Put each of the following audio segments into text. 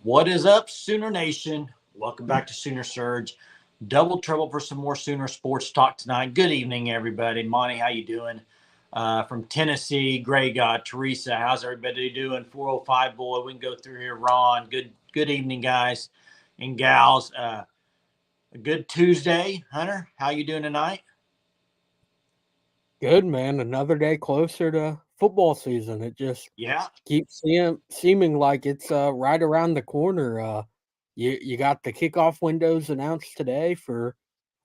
What is up, Sooner Nation? Welcome back to Sooner Surge. Double trouble for some more Sooner sports talk tonight. Good evening, everybody. Monty, how you doing? From Tennessee, Grey God, Teresa, how's everybody doing? 405 boy, we can go through here. Ron, good evening, guys and gals. A good Tuesday, Hunter. How you doing tonight? Good, man. Another day closer to football season. It just Yeah, keeps seeming like it's right around the corner. You got the kickoff windows announced today for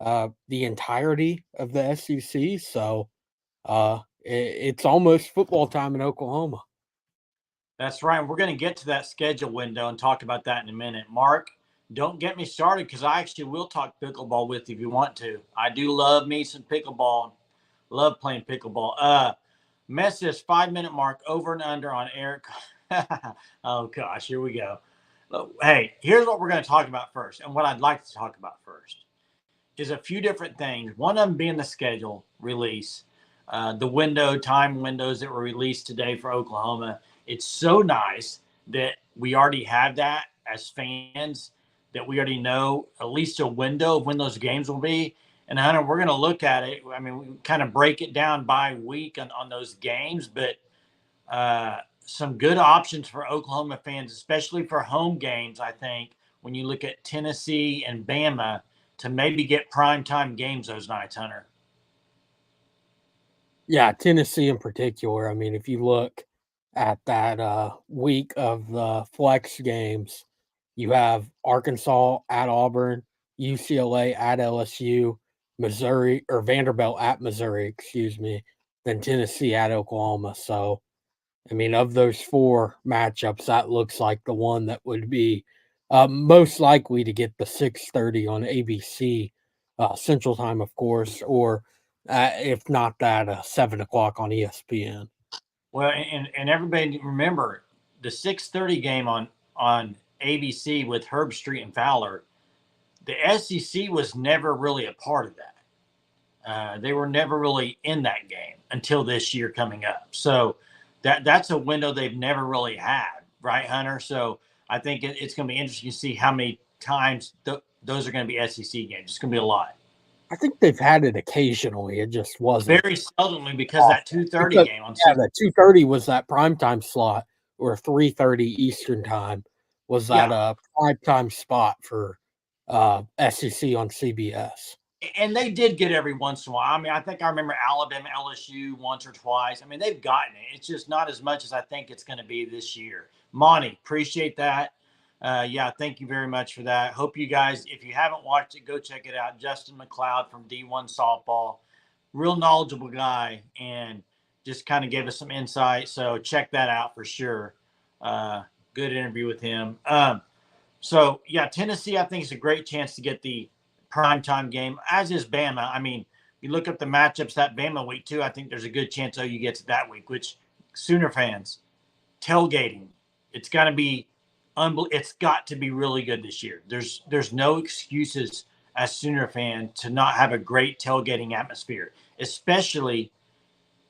the entirety of the SEC, so it's almost football time in Oklahoma. that's right. We're going to get to that schedule window and talk about that in a minute. Mark, don't get me started because I actually will talk pickleball with you if you want to. I do love me some pickleball. Love playing pickleball. Message 5 minute mark over and under on Eric. Oh gosh, here we go. Hey, here's what we're going to talk about first, and what I'd like to talk about first is a few different things. One of them being the schedule release, the time windows that were released today for Oklahoma. It's so nice that we already have that as fans, that we already know at least a window of when those games will be. And Hunter, we're going to look at it. I mean, we kind of break it down by week on those games, but some good options for Oklahoma fans, especially for home games, I think, when you look at Tennessee and Bama to maybe get primetime games those nights, Hunter. Yeah, Tennessee in particular. I mean, if you look at that week of the flex games, you have Arkansas at Auburn, UCLA at LSU, Missouri or Vanderbilt at Missouri, excuse me, then Tennessee at Oklahoma. So, I mean, of those four matchups, that looks like the one that would be most likely to get the 6:30 on ABC Central Time, of course, or if not that, 7 o'clock on ESPN. Well, and everybody remember the 6:30 game on ABC with Herb Street and Fowler. The SEC was never really a part of that. They were never really in that game until this year coming up. So that's a window they've never really had, right, Hunter? So I think it's going to be interesting to see how many times those are going to be SEC games. It's going to be a lot. I think they've had it occasionally. It just wasn't Very seldomly because that often 2:30 because game on yeah, C. that 2:30 was that primetime slot, or 3:30 Eastern time was that Yeah, primetime spot for SEC on CBS. and they did get every once in a while. I mean, I think I remember Alabama, LSU once or twice. I mean, they've gotten it. It's just not as much as I think it's going to be this year. Monty, appreciate that. Yeah, thank you very much for that. Hope you guys, if you haven't watched it, go check it out. Justin McLeod from D1 Softball, real knowledgeable guy, and just kind of gave us some insight. So check that out for sure. Good interview with him. So yeah, Tennessee, I think is a great chance to get the primetime game, as is Bama. I mean, you look up the matchups that Bama week too. I think there's a good chance OU gets it that week. Which Sooner fans, tailgating, it's got to be, it's got to be really good this year. There's no excuses as Sooner fan to not have a great tailgating atmosphere, especially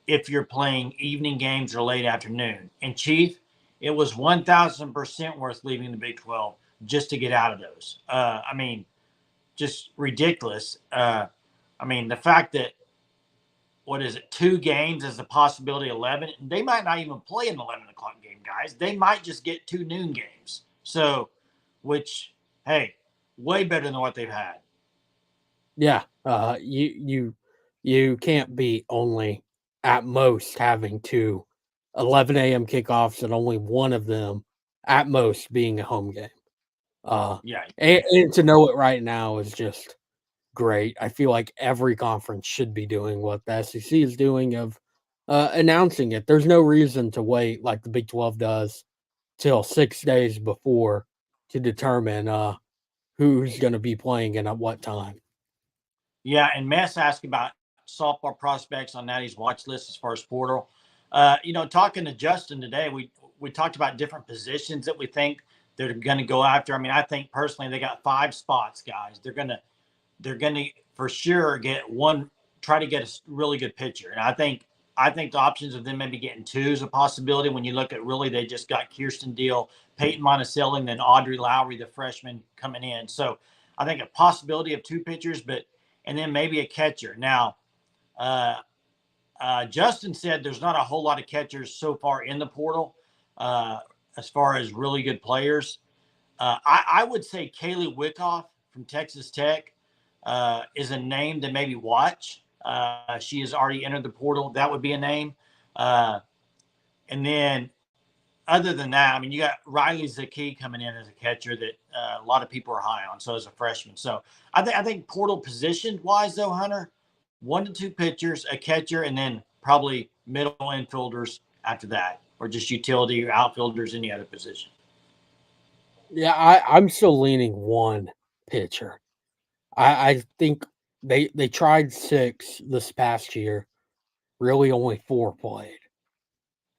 if you're playing evening games or late afternoon. And Chief, it was 1,000% worth leaving the Big 12 just to get out of those. I mean, just ridiculous. I mean, the fact that what is it, 2 games as the possibility 11. They might not even play an 11 o'clock game, guys. They might just get 2 noon games. So, which, hey, way better than what they've had. Yeah, you can't be only at most having two 11 a.m. kickoffs and only one of them at most being a home game. Yeah, And to know it right now is just great. I feel like every conference should be doing what the SEC is doing of announcing it. There's no reason to wait like the Big 12 does till 6 days before to determine who's going to be playing and at what time. yeah. And Mess asked about softball prospects on Natty's watch list as far as portal. Talking to Justin today, we talked about different positions that we think they're going to go after. I mean, I think personally they got 5 spots, guys. They're going to for sure get one. Try to get a really good pitcher, and I think I think the options of them maybe getting two is a possibility when you look at really they just got Kirsten Deal, Peyton Monticelli, and then Audrey Lowry, the freshman, coming in. So I think a possibility of two pitchers, and then maybe a catcher. Now, Justin said there's not a whole lot of catchers so far in the portal as far as really good players. I would say Kaylee Wickoff from Texas Tech is a name to maybe watch. She has already entered the portal. That would be a name. And then other than that, I mean, you got Riley Zaki coming in as a catcher that a lot of people are high on. So as a freshman. So I think portal position wise though, Hunter, 1 to 2 pitchers, a catcher, and then probably middle infielders after that, or just utility or outfielders, any other position. Yeah, I'm still leaning one pitcher. I think they tried 6 this past year. Really, only 4 played.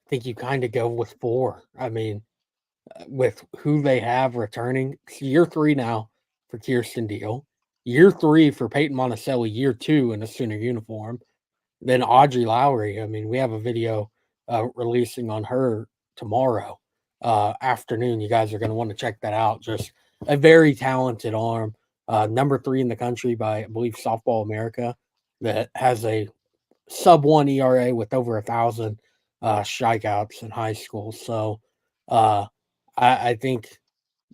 I think you kind of go with 4. I mean, with who they have returning, it's year 3 now for Kirsten Deal, year 3 for Peyton Monticelli, year 2 in a Sooner uniform. Then Audrey Lowry. I mean, we have a video releasing on her tomorrow afternoon. You guys are going to want to check that out. Just a very talented arm, number 3 in the country by, I believe, Softball America, that has a sub 1 ERA with over 1,000 strikeouts in high school. So I think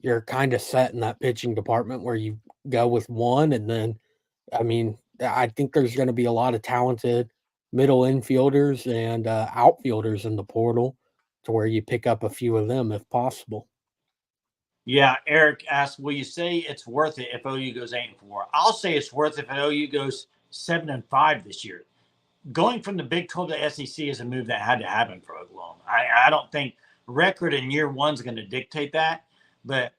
you're kind of set in that pitching department where you go with one. And then, I mean, I think there's going to be a lot of talented middle infielders and outfielders in the portal to where you pick up a few of them if possible. Yeah, Eric asked, will you say it's worth it if OU goes 8-4? I'll say it's worth it if OU goes 7-5 this year. Going from the Big 12 to SEC is a move that had to happen for Oklahoma. I don't think record in year one is going to dictate that. But,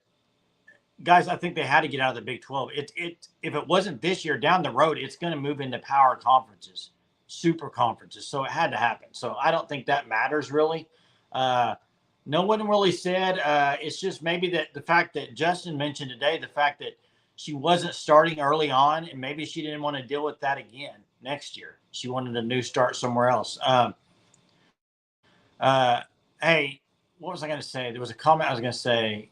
guys, I think they had to get out of the Big 12. If it wasn't this year, down the road, it's going to move into power conferences, super conferences. So it had to happen. So I don't think that matters really. No one really said. It's just maybe that the fact that Justin mentioned today, the fact that she wasn't starting early on, and maybe she didn't want to deal with that again next year. She wanted a new start somewhere else. Hey, what was I going to say? There was a comment I was going to say.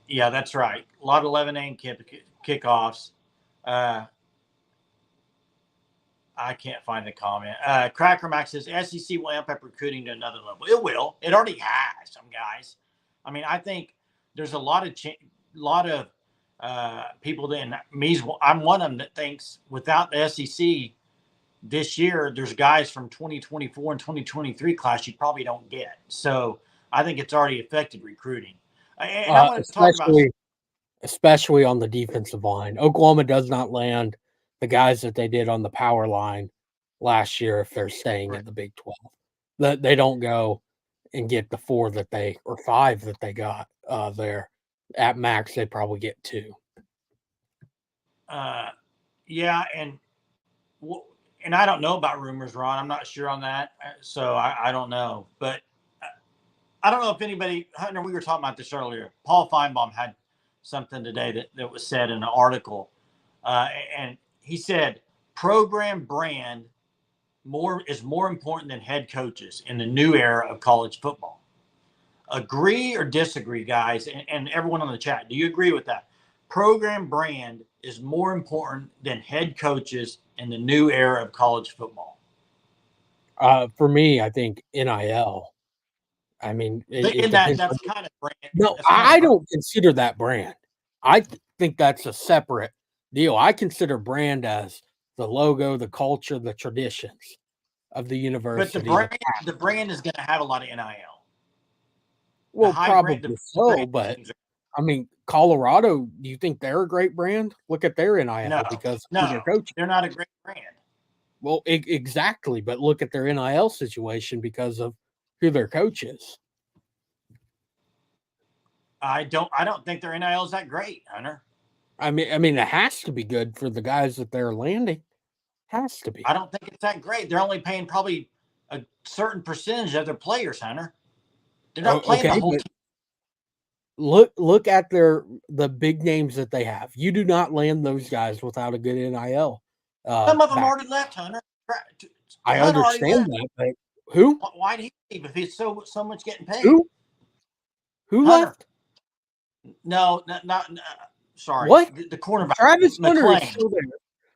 Yeah, that's right. A lot of 11 kickoffs. I can't find the comment. Cracker Max says SEC will amp up recruiting to another level. It will. It already has, some guys. I mean, I think there's a lot of people that, and I'm one of them that thinks without the SEC this year, there's guys from 2024 and 2023 class you probably don't get. So I think it's already affected recruiting. And I want to talk about, especially on the defensive line. Oklahoma does not land the guys that they did on the power line last year if they're staying in the Big 12. That they don't go and get the 4 that they, or 5 that they got there. At max, they probably get 2. Yeah, and I don't know about rumors, Ron. I'm not sure on that, so I don't know. But I don't know if anybody, Hunter, we were talking about this earlier. Paul Feinbaum had something today that was said in an article, and he said program brand is more important than head coaches in the new era of college football. Agree or disagree, guys, and everyone on the chat? Do you agree with that? Program brand is more important than head coaches in the new era of college football. For me, I think NIL. I mean, it depends. That's kind of brand. No, I don't consider that brand. I think that's a separate deal. I consider brand as the logo, the culture, the traditions of the university. But the brand is going to have a lot of NIL. Well, probably so, but I mean, Colorado, do you think they're a great brand? Look at their NIL because their coach. They're not a great brand. Well, exactly, but look at their NIL situation because of who their coach is. I don't think their NIL is that great, Hunter. I mean, it has to be good for the guys that they're landing. Has to be. I don't think it's that great. They're only paying probably a certain percentage of their players, Hunter. They're not playing the whole team. Look at the big names that they have. You do not land those guys without a good NIL. Some of them already left, Hunter. I Hunter already understand left. that, but who? Why did he leave if he's so much getting paid? Who? Who Hunter. left? No, not sorry. What? The cornerback, Travis Hunter is McLean. still there.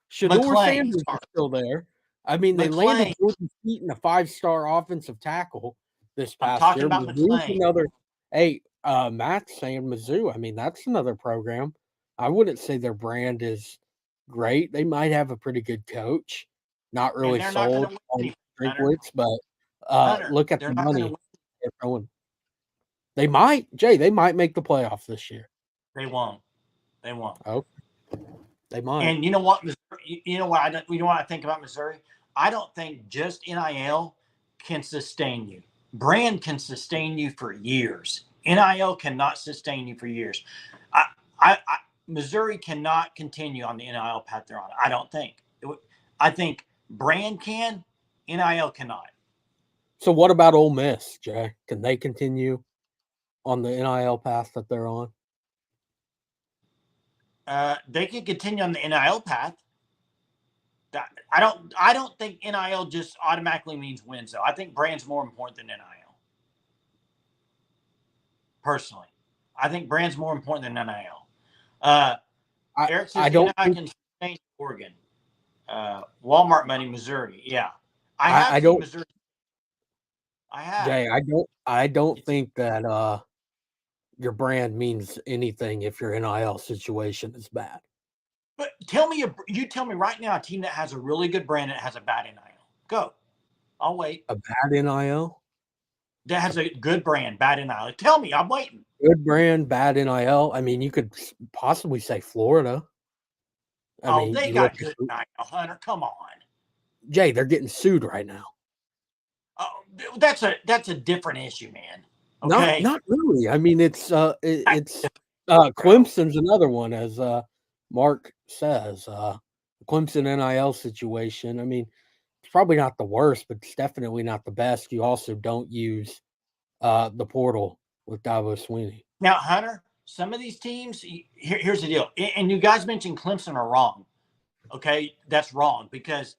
Shador McLean. Sanders is Sorry. still there. I mean, they landed McLean. Jordan Keaton, a 5-star offensive tackle this I'm past talking year. about Mizzou's McLean. another. Hey, Matt's saying Mizzou. I mean, that's another program. I wouldn't say their brand is great. They might have a pretty good coach. Not And really they're not going sold to win on anything, Hunter. Drinkwitz, but Hunter, look at they're the not going to money win. they're throwing. They might, Jay. They might make the playoffs this year. They won't. They won't. Oh, they might. And you know what? You know what? You know what I think about Missouri? I don't think just NIL can sustain you. Brand can sustain you for years. NIL cannot sustain you for years. I Missouri cannot continue on the NIL path they're on. I don't think. I think brand can. NIL cannot. So what about Ole Miss, Jay? Can they continue on the NIL path that they're on? They can continue on the NIL path. I don't think NIL just automatically means wins though. I think brand's more important than NIL. Personally, I think brand's more important than NIL. Eric says I don't NIL can sustain Oregon. Walmart money, Missouri. Yeah, I have I seen don't Missouri. I have. Jay, I don't think that your brand means anything if your NIL situation is bad. But you tell me right now a team that has a really good brand that has a bad NIL. Go. I'll wait. A bad NIL? That has a good brand, bad NIL. Tell me, I'm waiting. Good brand, bad NIL. I mean, you could possibly say Florida. I mean, they you got look good at NIL, Hunter. Come on. Jay, they're getting sued right now. Oh, that's a different issue, man. Okay. Not really. I mean, it's Clemson's another one, as Mark says. Clemson NIL situation. I mean, it's probably not the worst, but it's definitely not the best. You also don't use the portal with Dabo Sweeney. Now, Hunter, some of these teams, here's the deal. And you guys mentioned Clemson are wrong. Okay, that's wrong because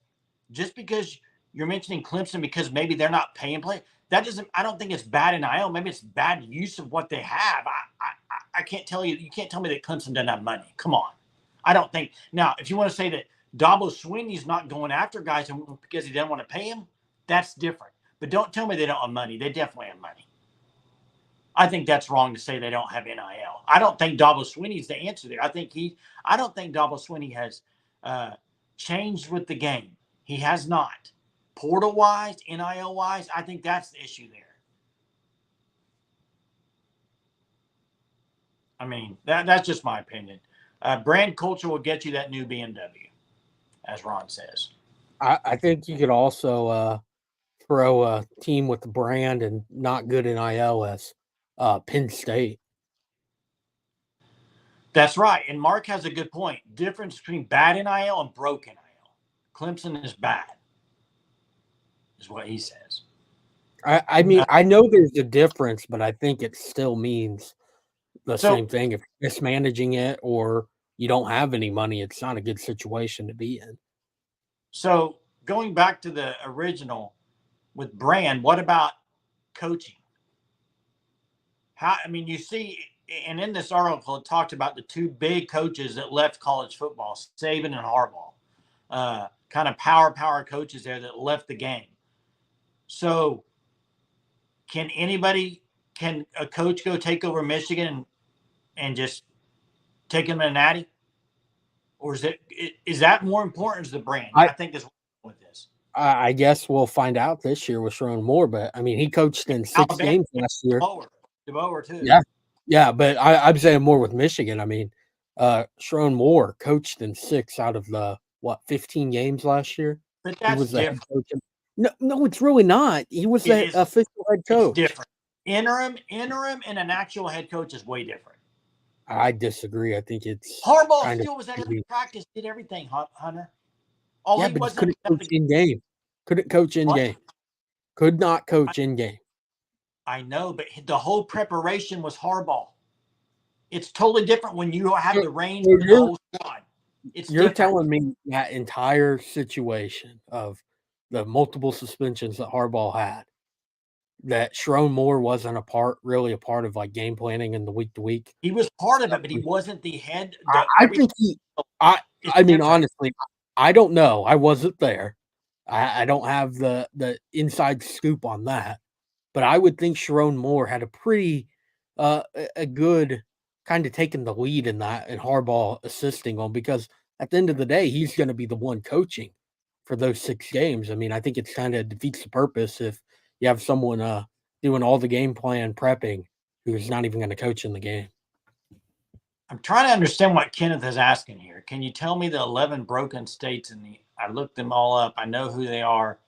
just because you're mentioning Clemson because maybe they're not paying play, that doesn't. I don't think it's bad in IO. Maybe it's bad use of what they have. I can't tell you. You can't tell me that Clemson doesn't have money. Come on. I don't think. Now, if you want to say that Dabo Sweeney's not going after guys because he doesn't want to pay them, that's different. But don't tell me they don't have money. They definitely have money. I think that's wrong to say they don't have NIL. I don't think Dabo Sweeney's the answer there. I don't think Dabo Sweeney has changed with the game. He has not. Portal wise, NIL wise, I think that's the issue there. I mean, that's just my opinion. Brand culture will get you that new BMW, as Ron says. I think you could also throw a team with the brand and not good NIL as Penn State. That's right. And Mark has a good point. Difference between bad NIL and broke NIL. Clemson is bad, is what he says. I mean, I know there's a difference, but I think it still means the same thing. If you're mismanaging it or you don't have any money, it's not a good situation to be in. So going back to the original with brand, what about coaching? You see, and in this article, it talked about the two big coaches that left college football, Saban and Harbaugh, kind of power coaches there that left the game. So can a coach go take over Michigan and just take him a natty? Or is that more important as the brand? I think is with this. I guess we'll find out this year with Sherrone Moore, but I mean, he coached in 6 games last year. DeBoer too. Yeah, but I'm saying more with Michigan. I mean, Sherrone Moore coached in 6 out of the 15 games last year. But that's he was the different. head coach. No, it's really not. He was the official head coach. It's different. Interim, and an actual head coach is way different. I disagree. I think it's Harbaugh still was at every practice, did everything, Hunter. But he couldn't coach in game. Couldn't coach in game. Could not coach in game. I know, but the whole preparation was Harbaugh. It's totally different when you have the reins of the whole squad. You're telling me that entire situation of the multiple suspensions that Harbaugh had, that Sherrone Moore wasn't really a part of like game planning in the week to week. He was part of it, but he wasn't the head. I think I mean, honestly, I don't know. I wasn't there. I don't have the inside scoop on that, but I would think Sherrone Moore had a pretty a good kind of taking the lead in that, and Harbaugh assisting on, because at the end of the day, he's going to be the one coaching for those 6 games. I mean, I think it's kind of defeats the purpose if you have someone doing all the game plan prepping who's not even going to coach in the game. I'm trying to understand what Kenneth is asking here. Can you tell me the 11 broken states I looked them all up. I know who they are.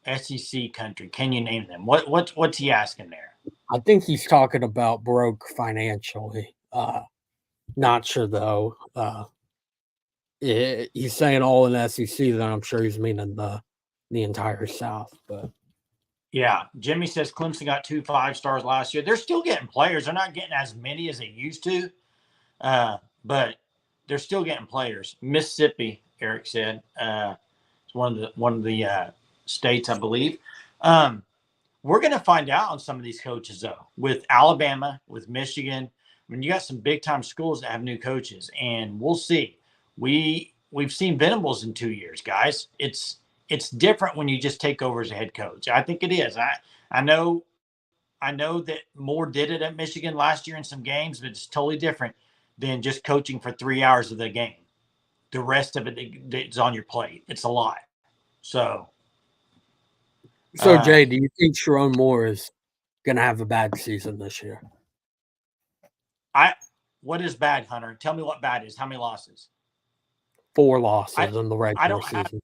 SEC country. Can you name them? What's he asking there? I think he's talking about broke financially. Not sure though. He's saying all in SEC, then I'm sure he's meaning the entire South. But yeah, Jimmy says Clemson got 2 5-stars last year. They're still getting players. They're not getting as many as they used to, but they're still getting players. Mississippi, Eric said, it's one of the states, I believe. We're going to find out on some of these coaches, though, with Alabama, with Michigan. I mean, you got some big-time schools that have new coaches, and we'll see. We've seen Venables in 2 years, guys. It's different when you just take over as a head coach. I think it is. I know that Moore did it at Michigan last year in some games, but it's totally different than just coaching for 3 hours of the game. The rest of it is on your plate. It's a lot. So Jay, do you think Sherrone Moore is going to have a bad season this year? What is bad, Hunter? Tell me what bad is. How many losses? 4 losses in the regular season.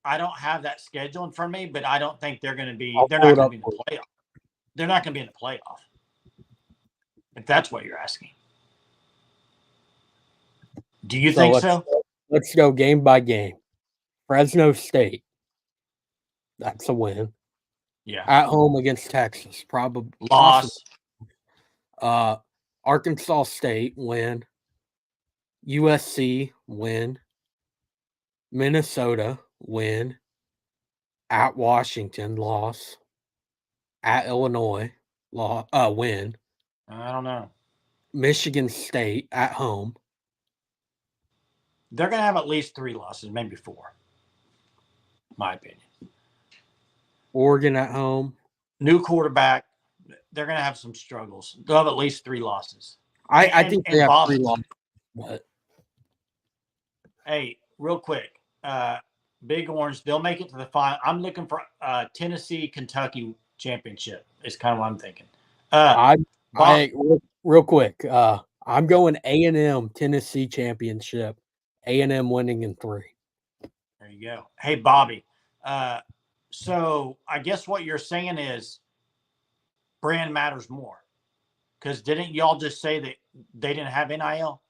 I don't have that schedule in front of me, but I don't think they're going to be. They're not going to be in the playoff. They're not going to be in the playoff. If that's what you're asking. Do you think so? Let's go game by game. Fresno State. That's a win. Yeah. At home against Texas, probably loss. Arkansas State win. USC win. Minnesota win. At Washington loss. At Illinois win. I don't know. Michigan State at home. They're going to have at least 3 losses, maybe 4. My opinion. Oregon at home. New quarterback. They're going to have some struggles. They'll have at least 3 losses. I think they have 3 losses. But hey, real quick, Big Orange, they'll make it to the final. I'm looking for Tennessee, Kentucky championship. Is kind of what I'm thinking. Real quick, I'm going A&M Tennessee championship. A&M winning in 3. There you go. Hey, Bobby. So I guess what you're saying is brand matters more. Because didn't y'all just say that they didn't have NIL?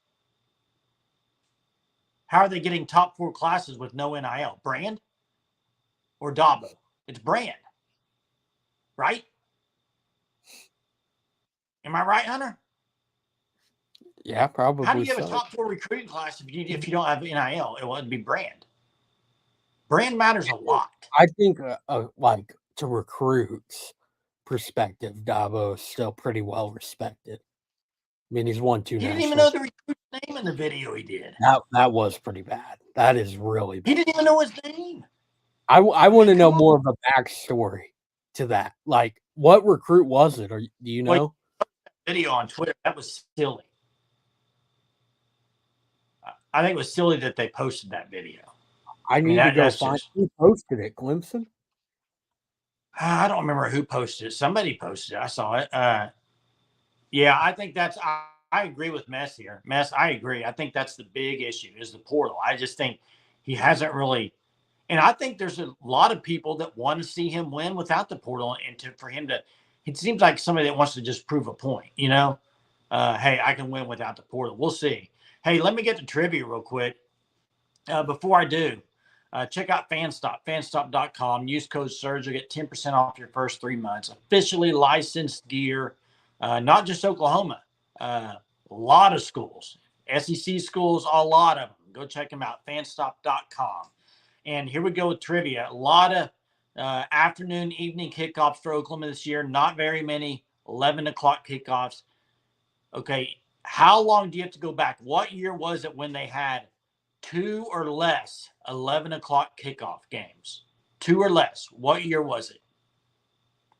How are they getting top 4 classes with no NIL? Brand or Dabo? It's brand. Right? Am I right, Hunter? Yeah, probably. How do you have a top 4 recruiting class if you don't have NIL? It wouldn't be brand. Brand matters a lot. I think, like, to recruits perspective, Dabo is still pretty well respected. I mean, he's won 2 He nationals. didn't even know the recruit's name in the video he did. That was pretty bad. That is really bad. He didn't even know his name. I want to know more of a backstory to that. Like, what recruit was it? Or do you know? Video on Twitter, that was silly. I think it was silly that they posted that video. I need to go find who posted it. Clemson? I don't remember who posted it. Somebody posted it. I saw it. Yeah, I think that's. I agree with Mess here. Mess, I agree. I think that's the big issue is the portal. I just think he hasn't really. And I think there's a lot of people that want to see him win without the portal, and for him to. It seems like somebody that wants to just prove a point. You know, hey, I can win without the portal. We'll see. Hey, let me get to trivia real quick. Before I do, check out Fanstop, fanstop.com. Use code SURGE. You'll get 10% off your first 3 months. Officially licensed gear, not just Oklahoma. A lot of schools, SEC schools, a lot of them. Go check them out, fanstop.com. And here we go with trivia. A lot of afternoon, evening kickoffs for Oklahoma this year. Not very many 11 o'clock kickoffs. Okay, how long do you have to go back? What year was it when they had 2 or less 11 o'clock kickoff games? 2 or less. What year was it?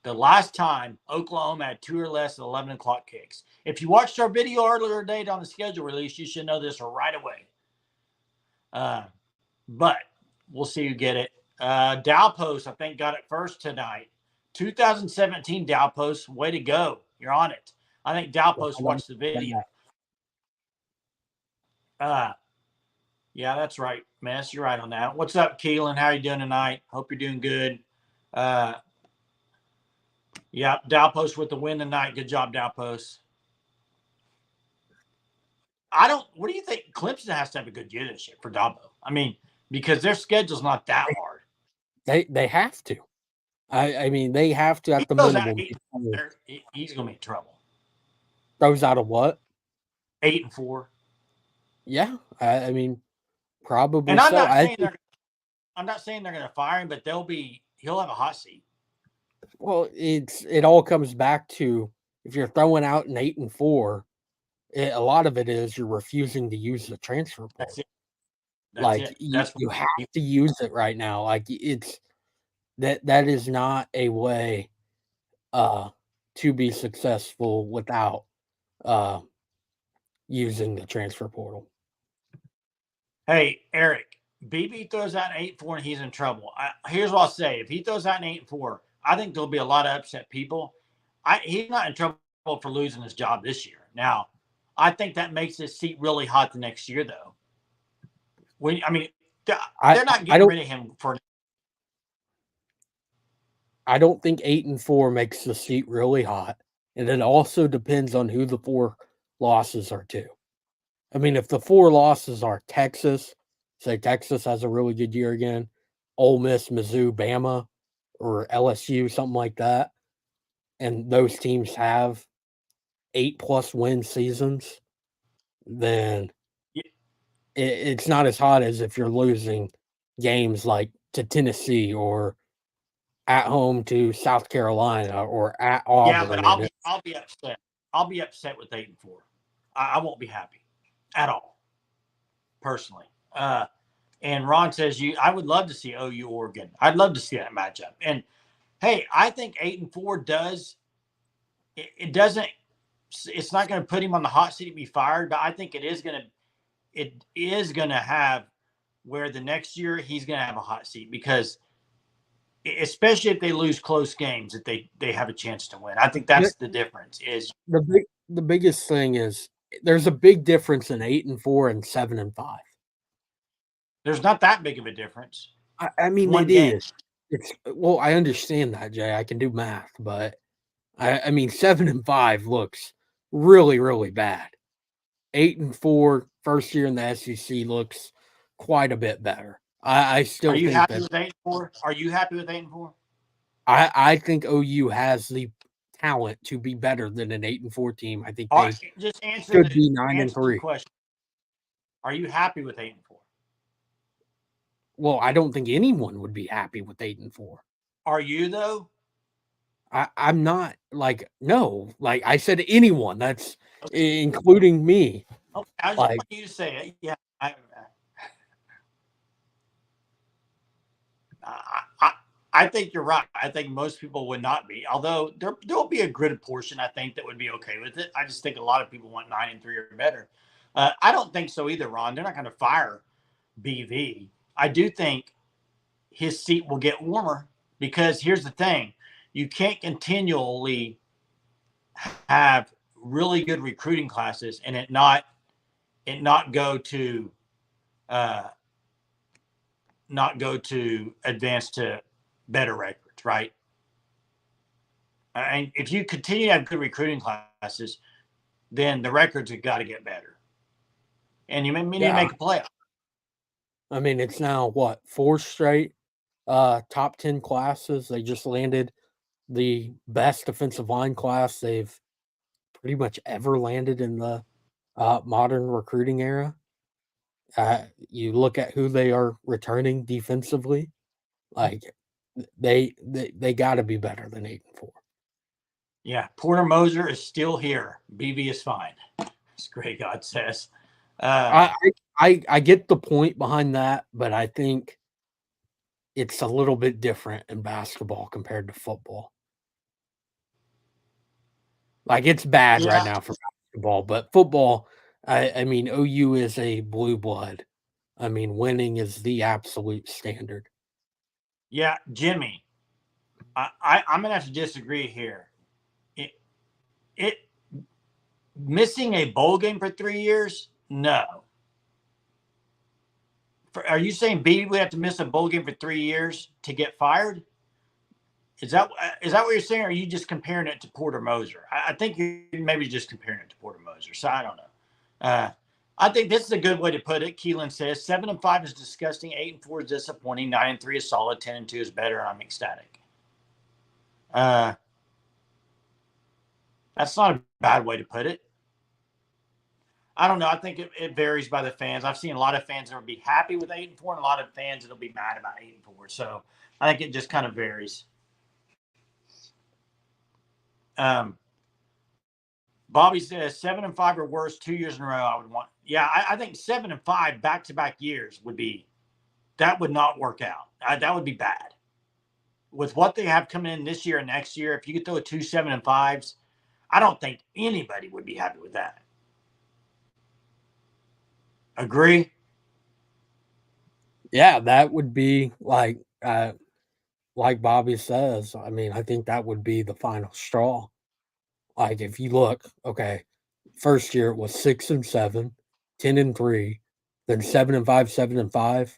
The last time Oklahoma had 2 or less 11 o'clock kicks. If you watched our video earlier today on the schedule release, you should know this right away. But we'll see who get it. Dow Post, I think, got it first tonight. 2017 Dow Post, way to go. You're on it. I think Dow Post watched the video. Yeah, that's right, Mess. You're right on that. What's up, Keelan? How you doing tonight? Hope you're doing good. Yeah, Dow Post with the win tonight. Good job, Dow Post. What do you think? Clemson has to have a good year this year for Dabo. I mean, because their schedule's not that hard. They have to. I mean, they have to at the minimum. He's going to be in trouble. Throws out of what? 8-4. Yeah, I mean, probably. And I'm so. not saying they're going to fire him, but he'll have a hot seat. Well, it all comes back to if you're throwing out an 8-4, a lot of it is you're refusing to use the transfer portal. That's it. You have to use it right now. Like it's that is not a way to be successful without using the transfer portal. Hey, Eric, BB throws out an 8-4 and he's in trouble. Here's what I'll say. If he throws out an 8-4, I think there'll be a lot of upset people. He's not in trouble for losing his job this year. Now, I think that makes his seat really hot the next year, though. They're not getting rid of him for. I don't think 8-4 makes the seat really hot, and it also depends on who the 4 losses are to. I mean, if the 4 losses are Texas, say Texas has a really good year again, Ole Miss, Mizzou, Bama, or LSU, something like that, and those teams have 8+ win seasons, then it's not as hot as if you're losing games like to Tennessee or at home to South Carolina or at Auburn. Yeah, but I'll be upset. I'll be upset with 8-4. I won't be happy at all, personally. And Ron says I would love to see OU Oregon. I'd love to see that matchup. And hey, I think 8-4 does. It doesn't. It's not going to put him on the hot seat to be fired, but I think it is going to have where the next year he's going to have a hot seat because, especially if they lose close games, that they have a chance to win. I think that's the difference. Is the biggest thing is there's a big difference in 8-4 and 7-5. There's not that big of a difference. I mean, it is. Well, I understand that, Jay. I can do math, but I mean, 7-5 looks really, really bad. 8-4, first year in the SEC, looks quite a bit better. I still. Are you happy with 8-4? Are you happy with 8-4? I think OU has the talent to be better than an 8-4 team. I think they just answer should be 9-3. Question. Are you happy with 8-4? Well, I don't think anyone would be happy with 8-4. Are you though? I'm not no. Like I said, anyone. That's including me. Okay, I just want you to say it. Yeah, I think you're right. I think most people would not be. Although there will be a good portion, I think, that would be okay with it. I just think a lot of people want 9-3 or better. I don't think so either, Ron. They're not going to fire BV. I do think his seat will get warmer because here's the thing. You can't continually have really good recruiting classes and it not go to advance to better records, right? And if you continue to have good recruiting classes, then the records have got to get better. And you need to make a playoff. I mean, it's now what, 4 straight top 10 classes. They just landed the best defensive line class they've pretty much ever landed in the modern recruiting era. You look at who they are returning defensively, like they got to be better than 8-4. Yeah, Porter Moser is still here. BB is fine. As Grey God says. I get the point behind that, but I think it's a little bit different in basketball compared to football. Like it's bad right now for basketball, but football, I mean, OU is a blue blood. I mean, winning is the absolute standard. Yeah, Jimmy, I'm gonna have to disagree here. It missing a bowl game for 3 years? No. Are you saying BB would have to miss a bowl game for 3 years to get fired? Is that what you're saying? Or are you just comparing it to Porter Moser? I think you're maybe just comparing it to Porter Moser. So I don't know. I think this is a good way to put it. Keelan says 7-5 is disgusting, 8-4 is disappointing, 9-3 is solid, 10-2 is better, and I'm ecstatic. That's not a bad way to put it. I don't know. I think it varies by the fans. I've seen a lot of fans that will be happy with 8-4, and a lot of fans that'll be mad about 8-4. So I think it just kind of varies. Bobby says 7-5 or worse 2 years in a row. I would want. Yeah, I think 7-5 back-to-back years would would not work out. That would be bad. With what they have coming in this year and next year, if you could throw 2 7-5s, I don't think anybody would be happy with that. Agree? Yeah, that would be like Bobby says. I mean, I think that would be the final straw. Like if you look, okay, first year it was 6-7, 10-3, then 7-5, 7-5.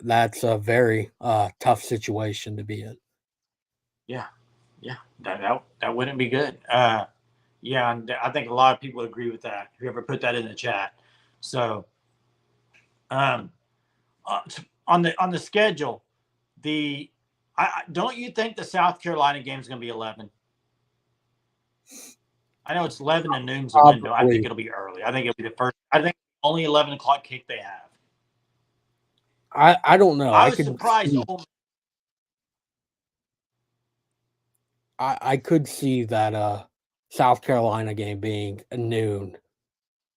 That's a very tough situation to be in. Yeah, that wouldn't be good. Yeah, and I think a lot of people agree with that. Whoever put that in the chat. So, on the schedule, don't you think the South Carolina game is going to be 11? I know it's 11 and noon's the window. I think it'll be early. I think it'll be the first. I think only 11 o'clock kick they have. I don't know. I was surprised. I could see that South Carolina game being a noon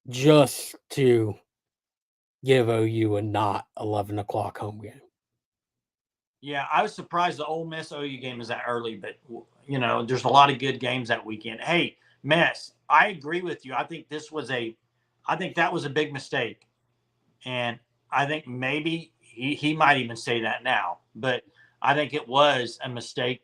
just to give OU a not 11 o'clock home game. Yeah, I was surprised the Ole Miss OU game is that early, but there's a lot of good games that weekend. Hey, Mess, I agree with you. I think that was a big mistake, and I think maybe he might even say that now. But I think it was a mistake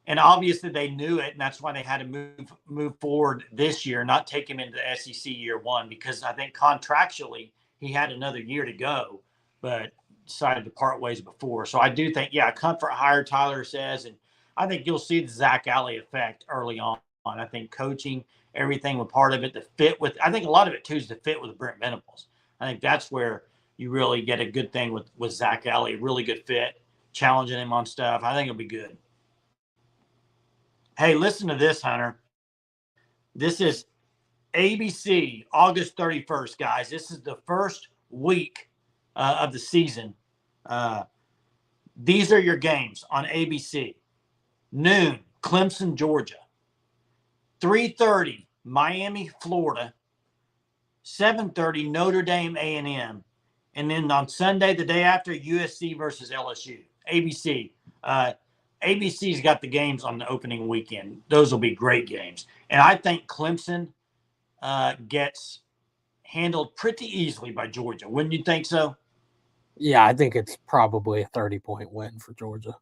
and obviously they knew it, and that's why they had to move forward this year, not take him into the SEC year one, because I think contractually he had another year to go, but decided to part ways before. So I do think, comfort hire, Tyler says, and I think you'll see the Zach Alley effect early on. I think coaching, everything was part of it. The fit with, I think a lot of it too is the fit with Brent Venables. I think that's where you really get a good thing with Zach Alley, really good fit, challenging him on stuff. I think it'll be good. Hey, listen to this, Hunter. This is ABC, August 31st, guys. This is the first week of the season. These are your games on ABC. Noon, Clemson, Georgia. 3:30, Miami, Florida. 7:30, Notre Dame, A&M. And then on Sunday, the day after, USC versus LSU. ABC. ABC's got the games on the opening weekend. Those will be great games. And I think Clemson gets handled pretty easily by Georgia. Wouldn't you think so? Yeah, I think it's probably a 30-point win for Georgia.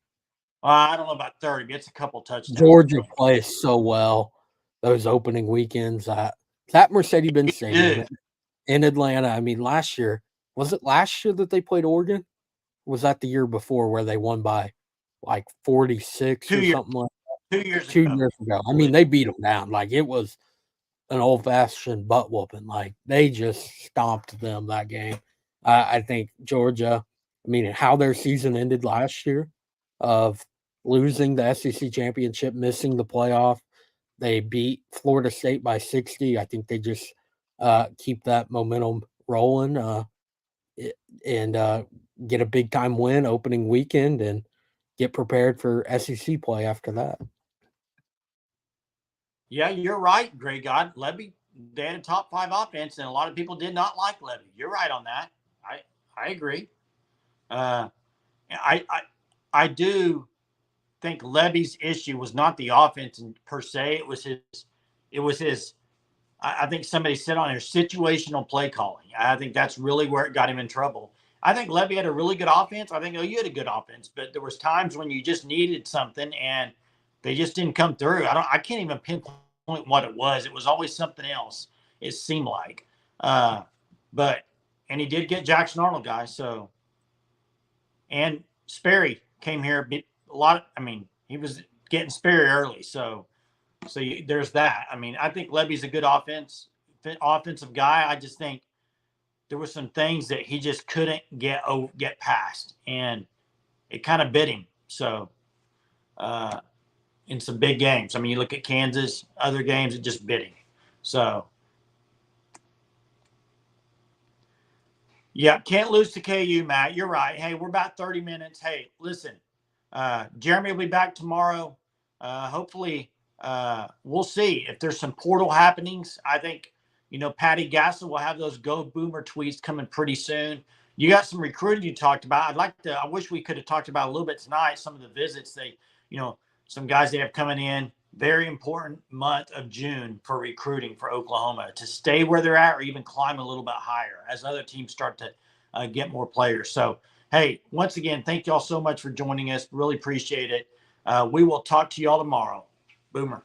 I don't know about 30, but it's a couple touchdowns. Georgia plays so well those opening weekends. That Mercedes-Benz Stadium in Atlanta. I mean, was it last year that they played Oregon? Was that the year before where they won by like 46 or something like that? 2 years ago. 2 years ago. I mean, they beat them down. Like it was an old-fashioned butt whooping. Like they just stomped them that game. I think Georgia, I mean, how their season ended last year of losing the SEC championship, missing the playoff. They beat Florida State by 60. I think they just keep that momentum rolling and get a big time win opening weekend and get prepared for SEC play after that. Yeah, you're right, Greg. God, Levy, they had a top 5 offense, and a lot of people did not like Levy. You're right on that. I agree. Uh, I I do think Levy's issue was not the offense per se. It was his. I think somebody said on here situational play calling. I think that's really where it got him in trouble. I think Levy had a really good offense. I think OU had a good offense, but there was times when you just needed something and they just didn't come through. I can't even pinpoint what it was. It was always something else. It seemed like, uh, but and he did get Jackson Arnold, guys. So and Sperry came here a lot. I mean, he was getting Sperry early, so there's that. I mean, I think Levy's a good offensive guy. I just think there were some things that he just couldn't get past, and it kind of bit him. So in some big games, I mean, you look at Kansas, other games, it just bit him. So yeah, can't lose to KU, Matt. You're right. Hey, we're about 30 minutes. Hey, listen, Jeremy will be back tomorrow. Hopefully, we'll see if there's some portal happenings. I think, Patty Gassel will have those Go Boomer tweets coming pretty soon. You got some recruiting you talked about. I wish we could have talked about a little bit tonight, some of the visits some guys they have coming in. Very important month of June for recruiting for Oklahoma to stay where they're at or even climb a little bit higher as other teams start to get more players. So, hey, once again, thank y'all so much for joining us. Really appreciate it. We will talk to y'all tomorrow. Boomer.